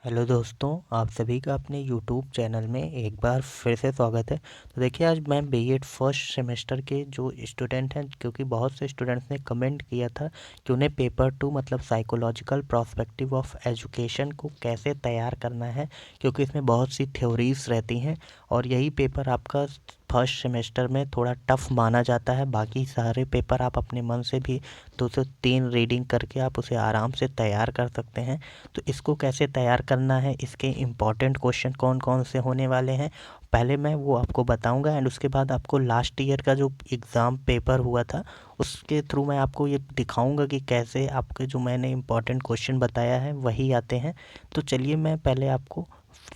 Hello दोस्तों, आप सभी का अपने यूट्यूब चैनल में एक बार फिर से स्वागत है। तो देखिए, आज मैं बीएड फर्स्ट सेमेस्टर के जो स्टूडेंट हैं, क्योंकि बहुत से स्टूडेंट्स ने कमेंट किया था कि उन्हें पेपर 2 मतलब साइकोलॉजिकल पर्सपेक्टिव ऑफ एजुकेशन को कैसे तैयार करना है, क्योंकि इसमें बहुत सी थ्योरीज रहती हैं और यही पेपर आपका फर्स्ट सेमेस्टर में थोड़ा टफ़ माना जाता है। बाकी सारे पेपर आप अपने मन से भी 2 से 3 रीडिंग करके आप उसे आराम से तैयार कर सकते हैं। तो इसको कैसे तैयार करना है, इसके इम्पॉर्टेंट क्वेश्चन कौन कौन से होने वाले हैं, पहले मैं वो आपको बताऊंगा। एंड उसके बाद आपको लास्ट ईयर का जो एग्ज़ाम पेपर हुआ था उसके थ्रू मैं आपको ये दिखाऊंगा कि कैसे आपके जो मैंने इम्पॉर्टेंट क्वेश्चन बताया है वही आते हैं। तो चलिए, मैं पहले आपको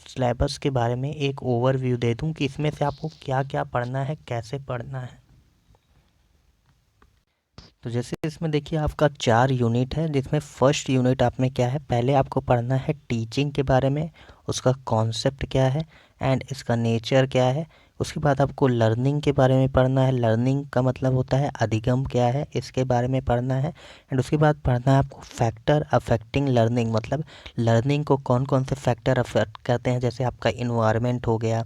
सिलेबस के बारे में एक ओवरव्यू दे दूं कि इसमें से आपको क्या क्या पढ़ना है, कैसे पढ़ना है। तो जैसे इसमें देखिए, आपका 4 यूनिट है, जिसमें फर्स्ट यूनिट आप में क्या है, पहले आपको पढ़ना है टीचिंग के बारे में, उसका कॉन्सेप्ट क्या है एंड इसका नेचर क्या है। उसके बाद आपको लर्निंग के बारे में पढ़ना है, लर्निंग का मतलब होता है अधिगम क्या है, इसके बारे में पढ़ना है। एंड उसके बाद पढ़ना है आपको फैक्टर अफेक्टिंग लर्निंग, मतलब लर्निंग को कौन कौन से फैक्टर अफेक्ट करते हैं। जैसे आपका इन्वायरमेंट हो गया,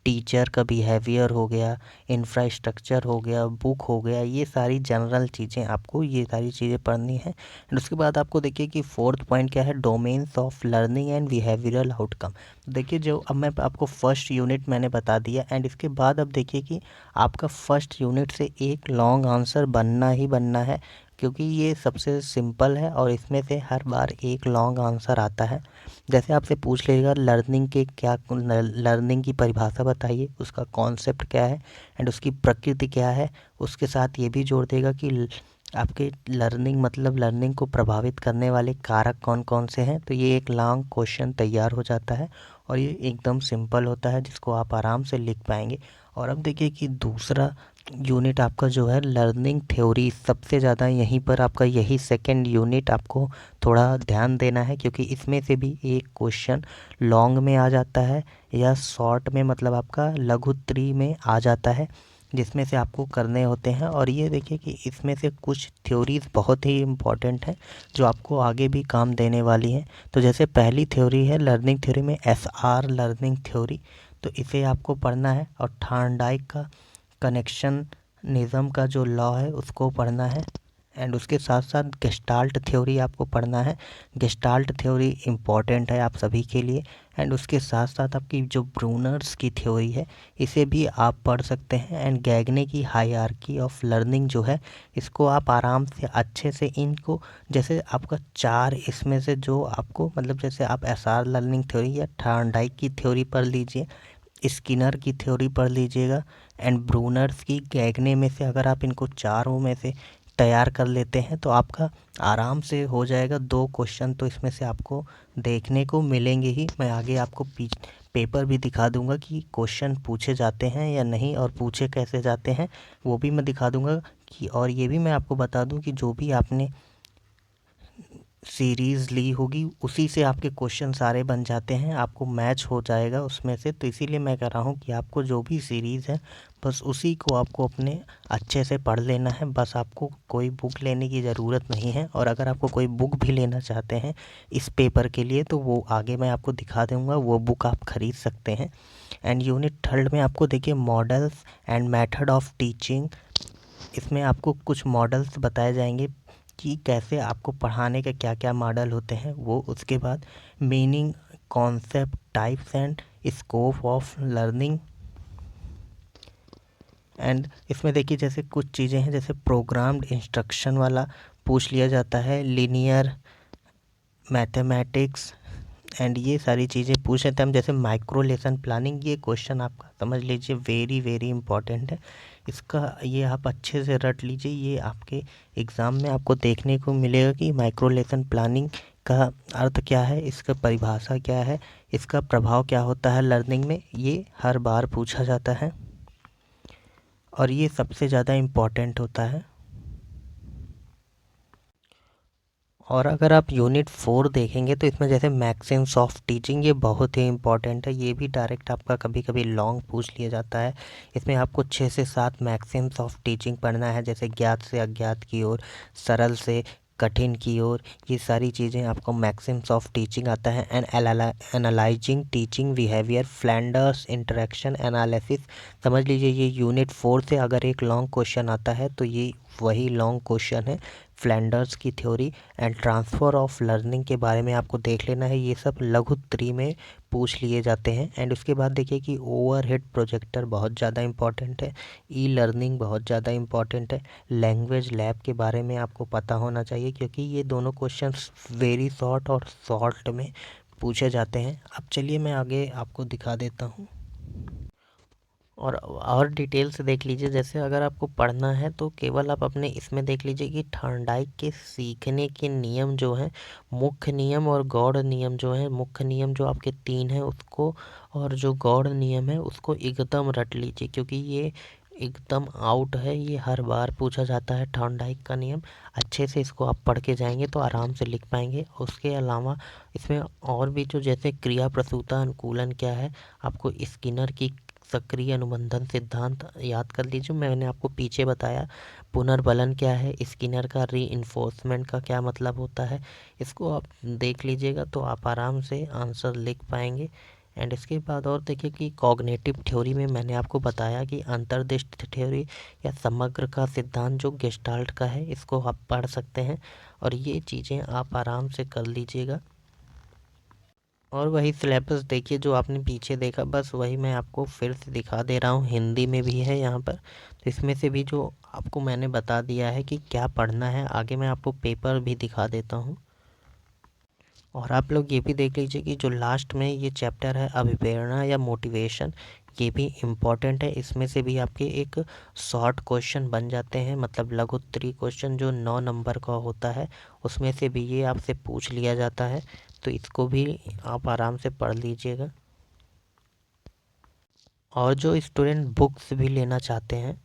टीचर का बिहेवियर हो गया, इंफ्रास्ट्रक्चर हो गया, बुक हो गया, ये सारी जनरल चीज़ें आपको ये सारी चीज़ें पढ़नी है। एंड उसके बाद आपको देखिए कि फोर्थ पॉइंट क्या है, domains of learning and behavioural outcome. देखिए, जो अब मैं आपको फर्स्ट यूनिट मैंने बता दिया एंड इसके बाद अब देखिए कि आपका फर्स्ट यूनिट से एक लॉन्ग आंसर बनना ही बनना है, क्योंकि ये सबसे सिंपल है और इसमें से हर बार एक लॉन्ग आंसर आता है। जैसे आपसे पूछ लेगा लर्निंग के क्या, लर्निंग की परिभाषा बताइए, उसका कॉन्सेप्ट क्या है एंड उसकी प्रकृति क्या है। उसके साथ ये भी जोड़ देगा कि आपके लर्निंग मतलब लर्निंग को प्रभावित करने वाले कारक कौन कौन से हैं। तो ये एक लॉन्ग क्वेश्चन तैयार हो जाता है और ये एकदम सिंपल होता है, जिसको आप आराम से लिख पाएंगे। और अब देखिए कि दूसरा यूनिट आपका जो है लर्निंग थ्योरी, सबसे ज़्यादा यहीं पर आपका यही सेकंड यूनिट आपको थोड़ा ध्यान देना है, क्योंकि इसमें से भी एक क्वेश्चन लॉन्ग में आ जाता है या शॉर्ट में, मतलब आपका लघुत्री में आ जाता है, जिसमें से आपको करने होते हैं। और ये देखिए कि इसमें से कुछ थ्योरीज बहुत ही इम्पॉर्टेंट हैं जो आपको आगे भी काम देने वाली हैं। तो जैसे पहली थ्योरी है लर्निंग थ्योरी में एसआर लर्निंग थ्योरी, तो इसे आपको पढ़ना है। और थार्नडाइक का कनेक्शन निज़म का जो लॉ है उसको पढ़ना है। एंड उसके साथ साथ गेस्टाल्ट थ्योरी आपको पढ़ना है। गेस्टाल्ट थ्योरी इम्पॉर्टेंट है आप सभी के लिए। एंड उसके साथ साथ आपकी जो ब्रूनर्स की थ्योरी है इसे भी आप पढ़ सकते हैं। एंड गैगने की हायरार्की ऑफ लर्निंग जो है, इसको आप आराम से अच्छे से इनको, जैसे आपका 4 इसमें से जो आपको, मतलब जैसे आप एसआर लर्निंग थ्योरी या थार्नडाइक की थ्योरी पढ़ लीजिए, स्किनर की थ्योरी पढ़ लीजिएगा एंड ब्रूनर्स की, गैगने में से अगर आप इनको चारों में से तैयार कर लेते हैं तो आपका आराम से हो जाएगा। 2 क्वेश्चन तो इसमें से आपको देखने को मिलेंगे ही। मैं आगे आपको पेपर भी दिखा दूंगा कि क्वेश्चन पूछे जाते हैं या नहीं और पूछे कैसे जाते हैं, वो भी मैं दिखा दूंगा कि। और ये भी मैं आपको बता दूं कि जो भी आपने सीरीज़ ली होगी उसी से आपके क्वेश्चन सारे बन जाते हैं, आपको मैच हो जाएगा उसमें से। तो इसीलिए मैं कह रहा हूँ कि आपको जो भी सीरीज़ है बस उसी को आपको अपने अच्छे से पढ़ लेना है। बस आपको कोई बुक लेने की ज़रूरत नहीं है। और अगर आपको कोई बुक भी लेना चाहते हैं इस पेपर के लिए तो वो आगे मैं आपको दिखा दूँगा, वो बुक आप ख़रीद सकते हैं। एंड यूनिट थर्ड में आपको देखिए models and method of teaching, इसमें आपको कुछ मॉडल्स बताए जाएंगे कि कैसे आपको पढ़ाने के क्या क्या मॉडल होते हैं वो। उसके बाद meaning, concept, types and scope of learning. And इसमें देखिए जैसे कुछ चीज़ें हैं, जैसे प्रोग्राम्ड इंस्ट्रक्शन वाला पूछ लिया जाता है, लीनियर मैथमेटिक्स एंड ये सारी चीज़ें पूछ लेते हैं हम। जैसे माइक्रो लेसन प्लानिंग, ये क्वेश्चन आपका समझ लीजिए वेरी वेरी इंपॉर्टेंट है। इसका ये आप अच्छे से रट लीजिए, ये आपके एग्ज़ाम में आपको देखने को मिलेगा कि माइक्रो लेसन प्लानिंग का अर्थ क्या है, इसका परिभाषा क्या है, इसका प्रभाव क्या होता है लर्निंग में, ये हर बार पूछा जाता है और ये सबसे ज़्यादा इम्पॉर्टेंट होता है। और अगर आप यूनिट 4 देखेंगे तो इसमें जैसे मैक्सिम्स ऑफ टीचिंग, ये बहुत ही इंपॉर्टेंट है, ये भी डायरेक्ट आपका कभी कभी लॉन्ग पूछ लिया जाता है। इसमें आपको 6 से 7 मैक्सिम्स ऑफ टीचिंग पढ़ना है, जैसे ज्ञात से अज्ञात की ओर, सरल से कठिन की ओर, ये सारी चीज़ें आपको मैक्सिम्स ऑफ टीचिंग आता है। And analysing teaching behaviour, Flanders interaction analysis. समझ लीजिए ये यूनिट 4 से अगर एक लॉन्ग क्वेश्चन आता है तो ये वही लॉन्ग क्वेश्चन है। फ्लैंडर्स की theory and transfer of learning के बारे में आपको देख लेना है। ये सब लघु त्रि में पूछ लिए जाते हैं। एंड उसके बाद देखिए कि ओवरहेड प्रोजेक्टर बहुत ज़्यादा इंपॉर्टेंट है। ई लर्निंग बहुत ज़्यादा इंपॉर्टेंट है। लैंग्वेज लैब के बारे में आपको पता होना चाहिए, क्योंकि ये दोनों क्वेश्चंस वेरी शॉर्ट और शॉर्ट में पूछे जाते हैं। अब चलिए मैं आगे आपको दिखा देता हूँ और डिटेल से देख लीजिए। जैसे अगर आपको पढ़ना है तो केवल आप अपने इसमें देख लीजिए कि थॉर्नडाइक के सीखने के नियम जो हैं, मुख्य नियम और गौड़ नियम जो हैं, मुख्य नियम जो आपके 3 हैं उसको, और जो गौड़ नियम है उसको एकदम रट लीजिए, क्योंकि ये एकदम आउट है। ये हर बार पूछा जाता है थॉर्नडाइक का नियम। अच्छे से इसको आप पढ़ के जाएंगे तो आराम से लिख पाएंगे। उसके अलावा इसमें और भी जो, जैसे क्रिया प्रसूता अनुकूलन क्या है, आपको स्किनर की सक्रिय अनुबंधन सिद्धांत याद कर लीजिए, मैंने आपको पीछे बताया। पुनर्बलन क्या है, स्किनर का रीइंफोर्समेंट का क्या मतलब होता है, इसको आप देख लीजिएगा तो आप आराम से आंसर लिख पाएंगे। एंड इसके बाद और देखिए कि कॉग्निटिव थ्योरी में मैंने आपको बताया कि अंतर्दृष्टि थ्योरी या समग्र का सिद्धांत जो गेस्टाल्ट का है, इसको आप पढ़ सकते हैं और ये चीज़ें आप आराम से कर लीजिएगा। और वही सिलेबस देखिए जो आपने पीछे देखा, बस वही मैं आपको फिर से दिखा दे रहा हूँ। हिंदी में भी है यहाँ पर, तो इसमें से भी जो आपको मैंने बता दिया है कि क्या पढ़ना है। आगे मैं आपको पेपर भी दिखा देता हूँ। और आप लोग ये भी देख लीजिए कि जो लास्ट में ये चैप्टर है अभिप्रेरणा या मोटिवेशन, ये भी इम्पॉर्टेंट है। इसमें से भी आपके एक शॉर्ट क्वेश्चन बन जाते हैं, मतलब लघुत्तरी क्वेश्चन जो 9 नंबर का होता है, उसमें से भी ये आपसे पूछ लिया जाता है। तो इसको भी आप आराम से पढ़ लीजिएगा। और जो स्टूडेंट बुक्स भी लेना चाहते हैं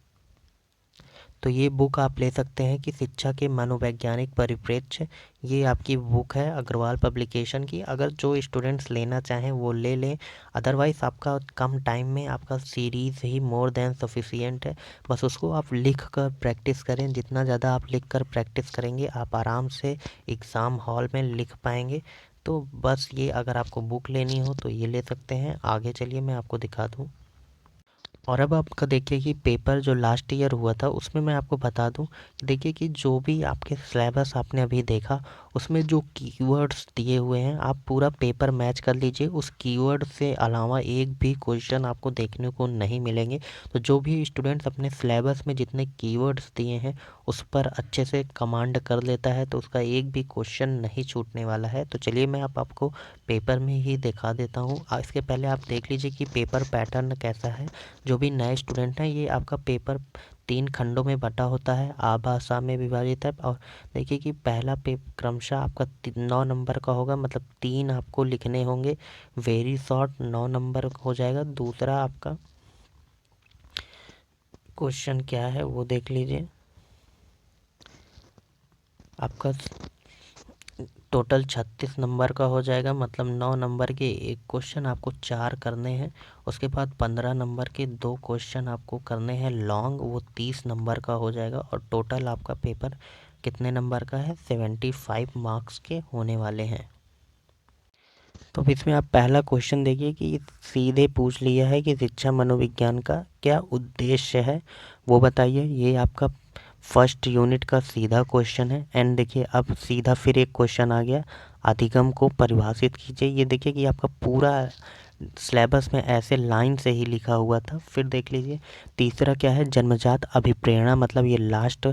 तो ये बुक आप ले सकते हैं कि शिक्षा के मनोवैज्ञानिक परिप्रेक्ष्य, ये आपकी बुक है अग्रवाल पब्लिकेशन की। अगर जो स्टूडेंट्स लेना चाहें वो ले लें, अदरवाइज़ आपका कम टाइम में आपका सीरीज़ ही मोर देन सफिशिएंट है। बस उसको आप लिख कर प्रैक्टिस करें। जितना ज़्यादा आप लिख कर प्रैक्टिस करेंगे आप आराम से एग्ज़ाम हॉल में लिख पाएंगे। तो बस ये, अगर आपको बुक लेनी हो तो ये ले सकते हैं। आगे चलिए मैं आपको दिखा दूँ। और अब आपका देखिए कि पेपर जो लास्ट ईयर हुआ था उसमें मैं आपको बता दूं, देखिए कि जो भी आपके सिलेबस आपने अभी देखा उसमें जो कीवर्ड्स दिए हुए हैं आप पूरा पेपर मैच कर लीजिए। उस कीवर्ड से अलावा एक भी क्वेश्चन आपको देखने को नहीं मिलेंगे। तो जो भी स्टूडेंट्स अपने सिलेबस में जितने कीवर्ड्स दिए हैं उस पर अच्छे से कमांड कर लेता है तो उसका एक भी क्वेश्चन नहीं छूटने वाला है। तो चलिए मैं आपको पेपर में ही दिखा देता हूँ। इसके पहले आप देख लीजिए कि पेपर पैटर्न कैसा है। जो भी नए स्टूडेंट हैं, ये आपका पेपर 3 खंडों में बटा होता है, आभासा में विभाजित है। और देखिए कि पहला पेपर क्रमशः आपका 9 नंबर का होगा, मतलब 3 आपको लिखने होंगे। वेरी शॉर्ट 9 नंबर हो जाएगा। दूसरा आपका क्वेश्चन क्या है वो देख लीजिए। आपका टोटल 36 नंबर का हो जाएगा, मतलब 9 नंबर के एक क्वेश्चन आपको 4 करने हैं। उसके बाद 15 नंबर के 2 क्वेश्चन आपको करने हैं लॉन्ग, वो 30 नंबर का हो जाएगा। और टोटल आपका पेपर कितने नंबर का है, 75 मार्क्स के होने वाले हैं। तो अब इसमें आप पहला क्वेश्चन देखिए कि सीधे पूछ लिया है कि शिक्षा मनोविज्ञान का क्या उद्देश्य है वो बताइए। ये आपका फर्स्ट यूनिट का सीधा क्वेश्चन है। एंड देखिए अब सीधा फिर एक क्वेश्चन आ गया, अधिगम को परिभाषित कीजिए। ये देखिए कि आपका पूरा सिलेबस में ऐसे लाइन से ही लिखा हुआ था। फिर देख लीजिए तीसरा क्या है, जन्मजात अभिप्रेरणा, मतलब ये लास्ट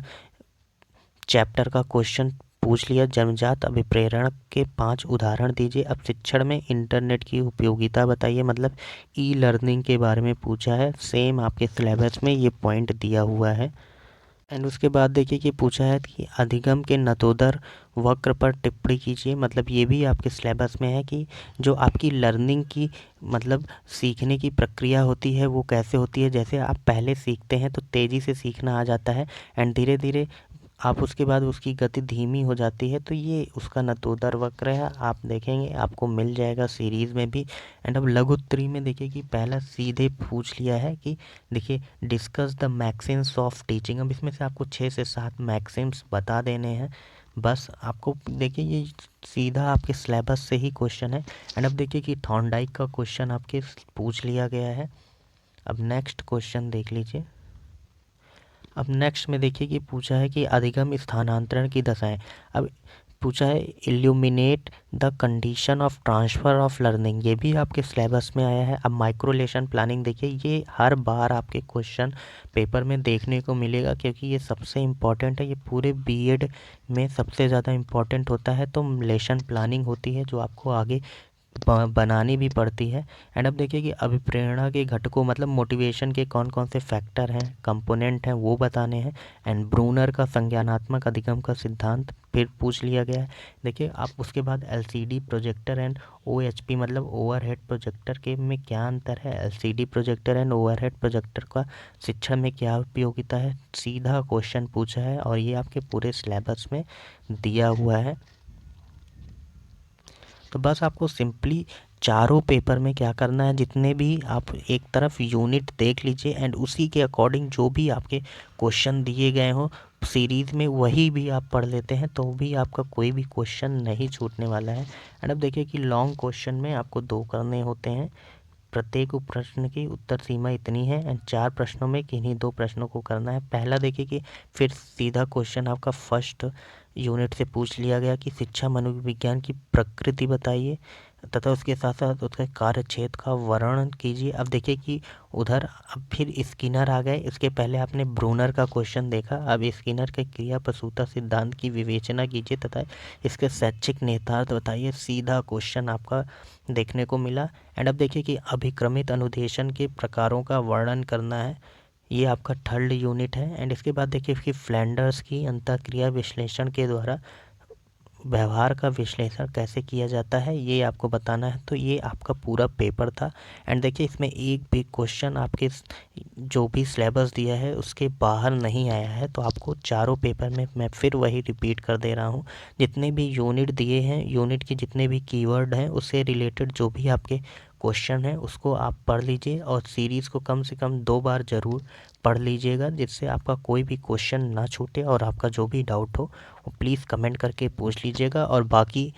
चैप्टर का क्वेश्चन पूछ लिया। जन्मजात अभिप्रेरण के 5 उदाहरण दीजिए। अब शिक्षण में इंटरनेट की उपयोगिता बताइए, मतलब ई लर्निंग के बारे में पूछा है। सेम आपके सिलेबस में ये पॉइंट दिया हुआ है। एंड उसके बाद देखिए कि पूछा है कि अधिगम के नतोदर वक्र पर टिप्पणी कीजिए, मतलब ये भी आपके सिलेबस में है कि जो आपकी लर्निंग की, मतलब सीखने की प्रक्रिया होती है वो कैसे होती है। जैसे आप पहले सीखते हैं तो तेज़ी से सीखना आ जाता है, एंड धीरे धीरे आप उसके बाद उसकी गति धीमी हो जाती है। तो ये उसका नतोदर वक्र है, आप देखेंगे आपको मिल जाएगा सीरीज़ में भी। एंड अब लघुत्तरी में देखिए कि पहला सीधे पूछ लिया है कि देखिए discuss the Maxim's of teaching. अब इसमें से आपको 6 से 7 मैक्सिम्स बता देने हैं। बस आपको देखिए ये सीधा आपके सिलेबस से ही क्वेश्चन है। एंड अब देखिए कि थॉर्नडाइक का क्वेश्चन आपके पूछ लिया गया है। अब नेक्स्ट क्वेश्चन देख लीजिए। अब नेक्स्ट में देखिए कि पूछा है कि अधिगम स्थानांतरण की दशाएं। अब पूछा है illuminate the condition of transfer of learning, ये भी आपके सिलेबस में आया है। अब माइक्रोलेशन प्लानिंग देखिए, ये हर बार आपके क्वेश्चन पेपर में देखने को मिलेगा क्योंकि ये सबसे इम्पॉर्टेंट है। ये पूरे बीएड में सबसे ज़्यादा इम्पॉर्टेंट होता है। तो लेशन प्लानिंग होती है जो आपको आगे बनानी भी पड़ती है। एंड अब देखिए कि अभिप्रेरणा के घटकों मतलब मोटिवेशन के कौन कौन से फैक्टर हैं, कंपोनेंट हैं, वो बताने हैं। एंड ब्रूनर का संज्ञानात्मक अधिगम का सिद्धांत फिर पूछ लिया गया है। देखिए आप उसके बाद एलसीडी प्रोजेक्टर एंड ओएचपी मतलब ओवरहेड प्रोजेक्टर के में क्या अंतर है, LCD projector and overhead projector का शिक्षण में क्या उपयोगिता है, सीधा क्वेश्चन पूछा है और ये आपके पूरे सिलेबस में दिया हुआ है। तो बस आपको सिंपली चारों पेपर में क्या करना है, जितने भी आप एक तरफ यूनिट देख लीजिए एंड उसी के अकॉर्डिंग जो भी आपके क्वेश्चन दिए गए हों सीरीज़ में वही भी आप पढ़ लेते हैं तो भी आपका कोई भी क्वेश्चन नहीं छूटने वाला है। एंड अब देखिए कि लॉन्ग क्वेश्चन में आपको 2 करने होते हैं। प्रत्येक प्रश्न की उत्तर सीमा इतनी है एंड 4 प्रश्नों में किन्हीं 2 प्रश्नों को करना है। पहला देखिए कि फिर सीधा क्वेश्चन आपका फर्स्ट यूनिट से पूछ लिया गया कि शिक्षा मनोविज्ञान की प्रकृति बताइए तथा उसके साथ साथ उसके कार्यक्षेत्र का वर्णन कीजिए। अब देखिए कि उधर अब फिर स्किनर आ गए। इसके पहले आपने ब्रूनर का क्वेश्चन देखा। अब स्किनर के क्रिया प्रसूता सिद्धांत की विवेचना कीजिए तथा इसके शैक्षिक निहितार्थ बताइए। सीधा क्वेश्चन आपका देखने को मिला। एंड अब देखिए कि अभिक्रमित अनुदेशन के प्रकारों का वर्णन करना है। ये आपका थर्ड यूनिट है। एंड इसके बाद देखिए कि फ्लैंडर्स की अंतःक्रिया विश्लेषण के द्वारा व्यवहार का विश्लेषण कैसे किया जाता है ये आपको बताना है। तो ये आपका पूरा पेपर था। एंड देखिए इसमें एक भी क्वेश्चन आपके जो भी सिलेबस दिया है उसके बाहर नहीं आया है। तो आपको चारों पेपर में मैं फिर वही रिपीट कर दे रहा हूँ, जितने भी यूनिट दिए हैं यूनिट के जितने भी कीवर्ड हैं उससे रिलेटेड जो भी आपके क्वेश्चन है उसको आप पढ़ लीजिए और सीरीज़ को कम से कम 2 बार ज़रूर पढ़ लीजिएगा जिससे आपका कोई भी क्वेश्चन ना छूटे और आपका जो भी डाउट हो वो प्लीज़ कमेंट करके पूछ लीजिएगा। और बाकी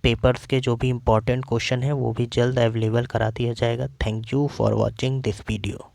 पेपर्स के जो भी इम्पोर्टेंट क्वेश्चन है वो भी जल्द अवेलेबल करा दिया जाएगा। Thank you for watching this video.